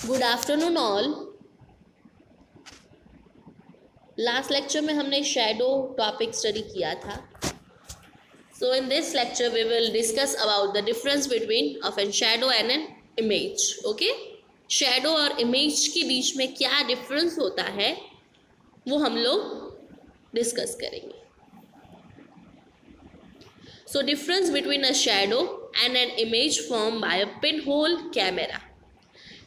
Good afternoon all. Last lecture में हमने shadow topic study किया था। So in this lecture we will discuss about the difference between of an shadow and an image. Okay, shadow और image के बीच में क्या difference होता है वो हम लोग डिस्कस करेंगे। So difference between a shadow and an image form bye a pin hole camera.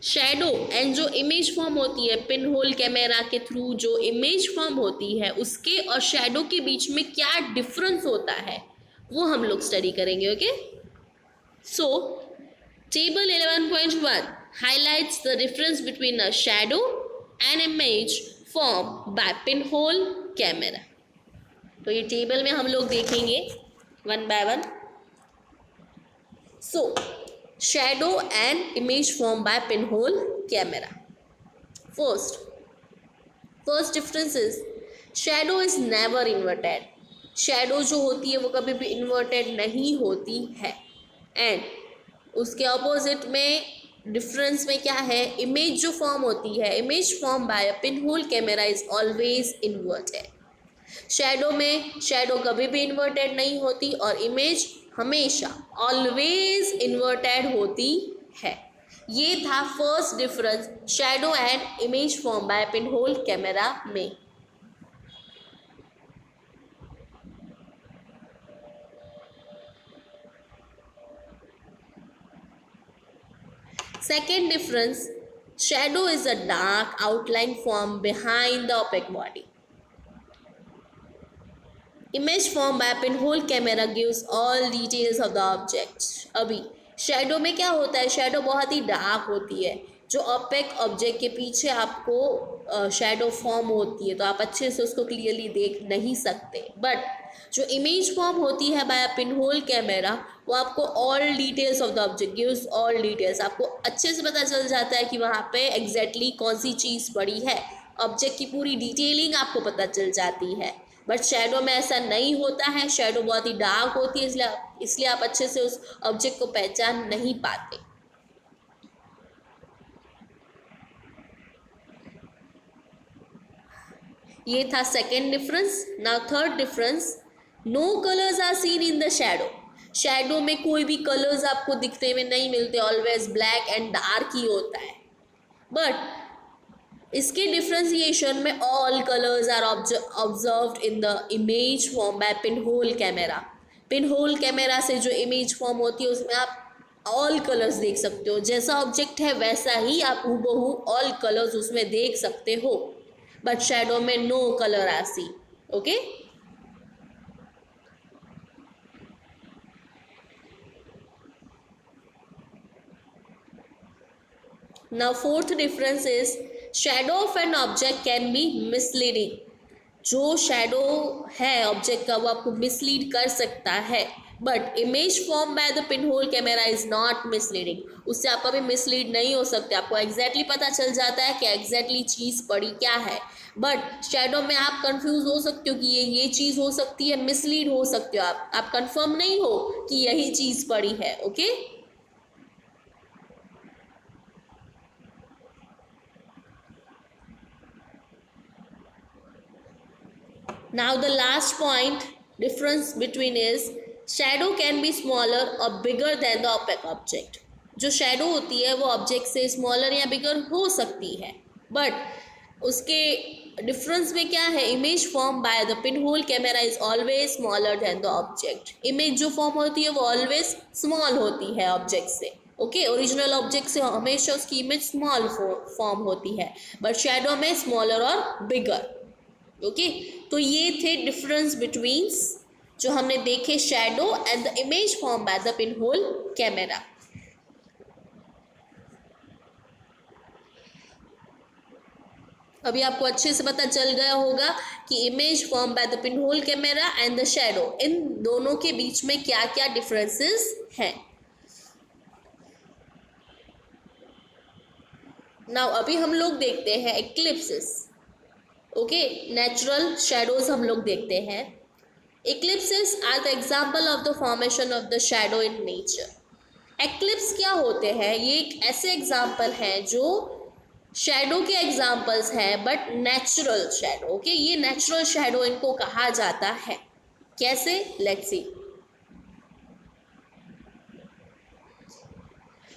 Shadow and जो इमेज फॉर्म होती है पिन होल कैमरा के थ्रू, जो इमेज फॉर्म होती है उसके और शैडो के बीच में क्या डिफरेंस होता है वो हम लोग स्टडी करेंगे। Okay, so table 11.1 highlights the difference between a shadow and image form bye pin hole camera. तो ये टेबल में हम लोग देखेंगे one by one. So shadow and image formed by pinhole camera. First difference is shadow is never inverted. shadow जो होती है वो कभी भी inverted नहीं होती है। and उसके ऑपोजिट में डिफरेंस में क्या है, इमेज जो फॉर्म होती है, image form bye a pinhole camera is always inverted. Shadow में शैडो कभी भी इन्वर्टेड नहीं होती और इमेज हमेशा ऑलवेज इन्वर्टेड होती है। ये था first difference shadow and image form by pinhole camera में। Second difference, shadow is a dark outline form behind the opaque body. Image formed by a pinhole camera gives all details of the object. अभी shadow में क्या होता है, shadow बहुत ही dark होती है, जो ओपेक ऑब्जेक्ट के पीछे आपको शैडो फॉर्म होती है तो आप अच्छे से उसको क्लियरली देख नहीं सकते। बट जो इमेज फॉर्म होती है बाय अ पिनहोल कैमरा वो आपको all details of the object gives all details, आपको अच्छे से पता चल जाता है कि वहाँ पे एग्जैक्टली कौन सी चीज़ पड़ी है, ऑब्जेक्ट की पूरी डिटेलिंग आपको पता चल जाती है। बट शैडो में ऐसा नहीं होता है, शैडो बहुत ही डार्क होती है, इसलिए आप अच्छे से उस ऑब्जेक्ट को पहचान नहीं पाते। ये था second difference. Now third difference, no colours are seen in the shadow. Shadow में कोई भी कलर्स आपको दिखने में नहीं मिलते, ऑलवेज ब्लैक एंड डार्क ही होता है। बट इसके डिफ्रेंसिएशन में all colours are observed in the image form by pinhole camera. Pinhole camera से जो इमेज फॉर्म होती है उसमें आप ऑल कलर्स देख सकते हो, जैसा ऑब्जेक्ट है वैसा ही आप हूबहू ऑल कलर्स उसमें देख सकते हो। बट शैडो में no colour are seen. Okay, now fourth difference is shadow of an object can be misleading. जो शैडो है ऑब्जेक्ट का वो आपको मिसलीड कर सकता है, but image form by the pinhole camera is not misleading. उससे आप कभी मिसलीड नहीं हो सकते, आपको एग्जैक्टली पता चल जाता है कि एग्जैक्टली चीज़ पड़ी क्या है। बट शैडो में आप कंफ्यूज हो सकते हो कि ये चीज़ हो सकती है, मिसलीड हो सकते हो, आप कंफर्म नहीं हो कि यही चीज़ पड़ी है। Okay, now the last point difference between is shadow can be smaller or bigger than the opaque object. जो शैडो होती है वो ऑब्जेक्ट से स्मॉलर या बिगर हो सकती है, बट उसके डिफरेंस में क्या है, image form by the pinhole camera is always smaller than the object. Image जो फॉर्म होती है वो ऑलवेज स्मॉल होती है ऑब्जेक्ट से। ओके, ओरिजिनल ऑब्जेक्ट से हमेशा उसकी इमेज स्मॉल फॉर्म होती है, बट शैडो में स्मॉलर और बिगर। ओके, तो ये थे डिफरेंस बिटवीन जो हमने देखे shadow and the image form by the pinhole camera. अभी आपको अच्छे से पता चल गया होगा कि image form by the pinhole camera and the shadow, इन दोनों के बीच में क्या क्या डिफरेंसेस हैं। नाउ अभी हम लोग देखते हैं एक्लिप्सिस। ओके, नेचुरल शैडोज हम लोग देखते हैं। Eclipses are the example of the formation of the shadow in nature. Eclipse क्या होते हैं, ये एक ऐसे एग्जाम्पल हैं जो शैडो के एग्जाम्पल्स हैं बट नेचुरल शैडो, ओके, ये नेचुरल शैडो इनको कहा जाता है। कैसे, let's see.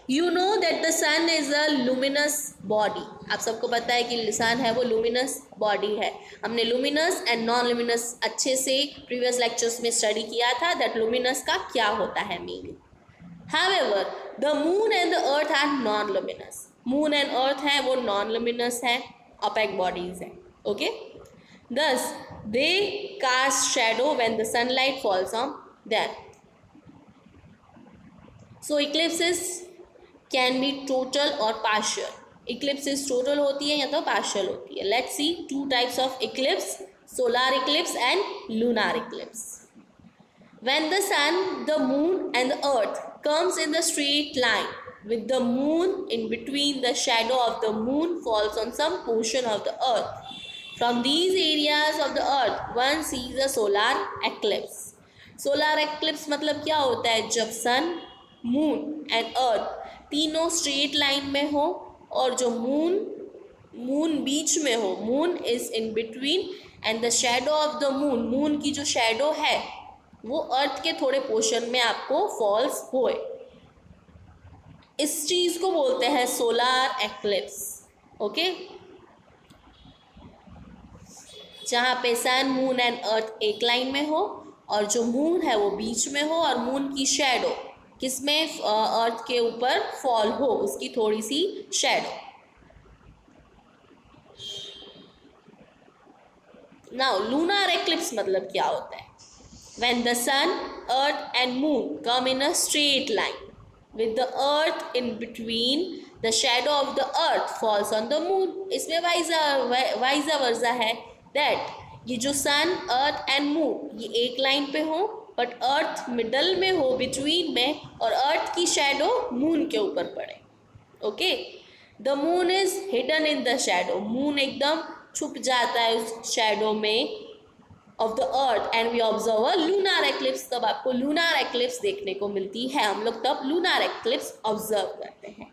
You know that the sun is a luminous body. आप सबको पता है कि सन है वो लुमिनस बॉडी है। हमने लुमिनस एंड नॉन लुमिनस अच्छे से प्रीवियस लेक्चर्स में स्टडी किया था दैट लुमिनस का क्या होता है meaning. However, the moon and the earth are non-luminous. Moon and earth है वो non-luminous है, opaque bodies है, okay? Thus, they cast shadow when the sunlight falls on them. So, eclipses can be total or partial. Eclipses total होती है या तो partial होती है. Let's see two types of eclipse: solar eclipse and lunar eclipse. When the sun, the moon and the earth comes in the straight line with the moon in between, the shadow of the moon falls on some portion of the earth. From these areas of the earth, one sees a solar eclipse. Solar eclipse मतलब क्या होता है? जब sun, moon and earth तीनों straight line में हो और जो moon बीच में हो, moon is in between and the shadow of the moon की जो shadow है वो अर्थ के थोड़े पोर्शन में आपको फॉल्स होए, इस चीज को बोलते हैं सोलार एक्लिप्स, ओके। जहाँ पे सन, मून एंड अर्थ एक लाइन में हो और जो मून है वो बीच में हो और मून की शैडो किसमें, अर्थ के ऊपर फॉल हो, उसकी थोड़ी सी शैडो। नाउ लूनार एक्लिप्स मतलब क्या होता है? When the sun, earth and moon come in a straight line with the earth in between, the shadow of the earth falls on the moon. इसमें वाइजा वर्जा है that ये जो sun, earth and moon ये एक line पे हो but earth middle में हो, बिटवीन में, और अर्थ की शैडो मून के ऊपर पड़े, okay. The moon is hidden in the shadow, moon एकदम छुप जाता है उस शैडो में of the earth and we observe a lunar eclipse। तब आपको lunar eclipse देखने को मिलती है, हम लोग तब lunar eclipse observe करते हैं,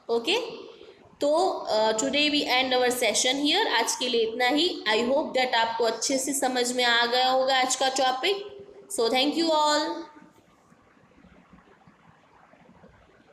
ओके। तो today we end our session here. आज के लिए इतना ही। आई होप दैट आपको अच्छे से समझ में आ गया होगा आज का topic. So thank you all.